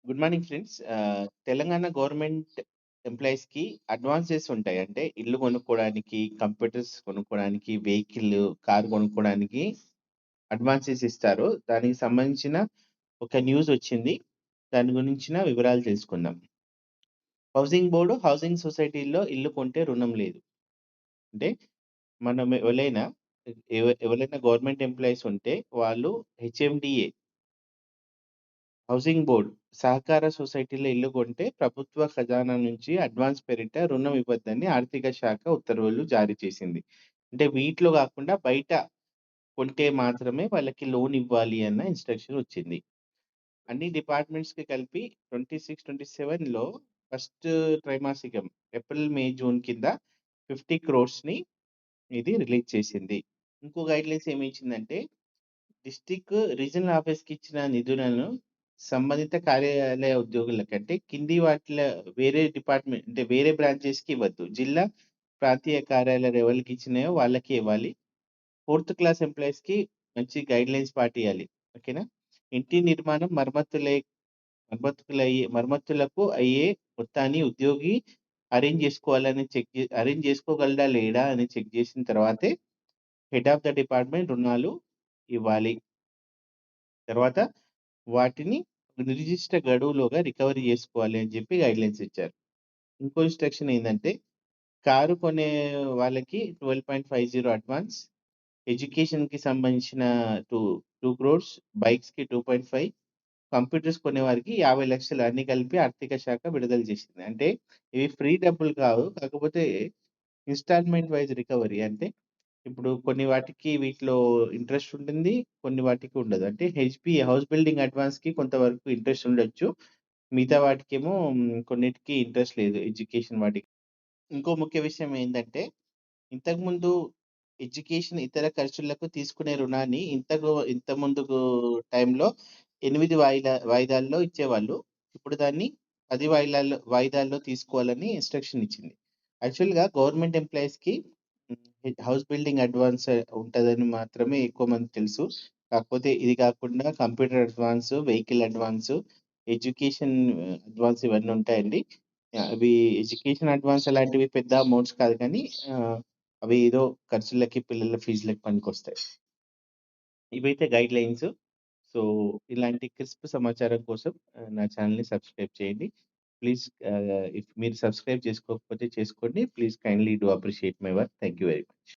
Good morning friends. Telangana government ఎంప్లాయీస్‌కి advances ఉంటాయి. అంటే ఇల్లు కొనుక్కోవడానికి, కంప్యూటర్స్ కొనుక్కోవడానికి, వెహికల్, కార్ కొనుక్కోవడానికి అడ్వాన్సెస్ ఇస్తారు. దానికి సంబంధించిన ఒక న్యూస్ వచ్చింది. దాని గురించిన వివరాలు తెలుసుకుందాం. హౌసింగ్ బోర్డ్, హౌసింగ్ సొసైటీలో ఇల్లు కొంటే రుణం లేదు. అంటే మనం ఎవరైనా గవర్నమెంట్ ఎంప్లాయీస్ ఉంటే వాళ్ళు హెచ్ఎండిఏ హౌసింగ్ బోర్డ్ సహకార సొసైటీలో ఇల్లు కొంటే ప్రభుత్వ ఖజానా నుంచి అడ్వాన్స్ పేరిట రుణం ఇవ్వద్దని ఆర్థిక శాఖ ఉత్తర్వులు జారీ చేసింది. అంటే వీటిలో గాకుండా బయట కొంటే మాత్రమే వాళ్ళకి లోన్ ఇవ్వాలి అన్న ఇన్‌స్ట్రక్షన్ వచ్చింది. అన్ని డిపార్ట్‌మెంట్స్‌కి కలిపి 26, 27లో ఫస్ట్ త్రైమాసికం ఏప్రిల్, మే, జూన్ కింద 50 క్రోర్స్‌ని ఇది రిలీజ్ చేసింది. ఇంకో గైడ్‌లైన్స్ ఏమి ఇచ్చిందంటే డిస్ట్రిక్ట్ రీజనల్ ఆఫీస్‌కి ఇచ్చిన నిధులను సంబంధిత కార్యాలయ ఉద్యోగులకంటే కింది వాటిలో వేరే డిపార్ట్‌మెంట్ అంటే వేరే బ్రాంచెస్‌కి ఇవ్వద్దు. జిల్లా, ప్రాంతీయ కార్యాలయాలు ఎవరికి ఇచ్చినాయో వాళ్ళకే ఇవ్వాలి. ఫోర్త్ క్లాస్ ఎంప్లాయీస్‌కి మంచి గైడ్‌లైన్స్ పాటియాలి. ఓకేనా? ఇంటి నిర్మాణం మరమ్మతులకు అయ్యే మొత్తాన్ని ఉద్యోగి అరేంజ్ చేసుకోగలడా లేడా అని చెక్ చేసిన తర్వాతే హెడ్ ఆఫ్ ద డిపార్ట్‌మెంట్ రుణాలు ఇవ్వాలి. తర్వాత వాటిని నిర్దిష్ట గడువులోగా రికవరీ చేసుకోవాలి అని చెప్పి గైడ్‌లైన్స్ ఇచ్చారు. ఇంకో ఇన్‌స్ట్రక్షన్ ఏందంటే, కారు కొనే వాళ్ళకి 12.50 అడ్వాన్స్, ఎడ్యుకేషన్‌కి సంబంధించిన టూ 2 క్రోర్స్, బైక్స్‌కి 2.5, కంప్యూటర్స్ కొనేవారికి 50,00,000 అన్నీ కలిపి ఆర్థిక శాఖ విడుదల చేసింది. అంటే ఇవి ఫ్రీ డబ్బులు కావు. కాకపోతే ఇన్‌స్టాల్‌మెంట్ వైస్ రికవరీ. అంటే ఇప్పుడు కొన్ని వాటికి వీటిలో ఇంట్రెస్ట్ ఉంటుంది. కొన్ని వాటికి ఉండదు. అంటే హౌస్ బిల్డింగ్ అడ్వాన్స్‌కి కొంతవరకు ఇంట్రెస్ట్ ఉండొచ్చు. మిగతా వాటికేమో కొన్నిటికి ఇంట్రెస్ట్ లేదు. ఎడ్యుకేషన్ వాటికి. ఇంకో ముఖ్య విషయం ఏందంటే, ఇంతకుముందు ఇతర ఖర్చులకు తీసుకునే రుణాన్ని ఇంత ముందుకు టైంలో 8 వాయిదాల్లో ఇచ్చేవాళ్ళు. ఇప్పుడు దాన్ని 10 వాయిదాల్లో తీసుకోవాలని ఇన్‌స్ట్రక్షన్ ఇచ్చింది. యాక్చువల్‌గా గవర్నమెంట్ ఎంప్లాయీస్‌కి హౌస్ బిల్డింగ్ అడ్వాన్స్ ఉంటదని మాత్రమే ఎక్కువ మందికి తెలుసు. కాకపోతే ఇది కాకుండా computer advance, vehicle advance, education advance ఇవన్నీ ఉంటాయండి. అవి ఎడ్యుకేషన్ అడ్వాన్స్ అలాంటివి పెద్ద అమౌంట్స్ కాదు కానీ అవి ఏదో ఖర్చులకి, పిల్లల ఫీజులకి పనికొస్తాయి. ఇవైతే గైడ్‌లైన్స్. సో, ఇలాంటి క్రిస్ప్ సమాచారం కోసం నా ఛానెల్‌ని సబ్స్క్రైబ్ చేయండి. ప్లీజ్ ఇఫ్ మీరు సబ్స్క్రైబ్ చేసుకోకపోతే చేసుకోండి. Please kindly do appreciate my work. Thank you very much.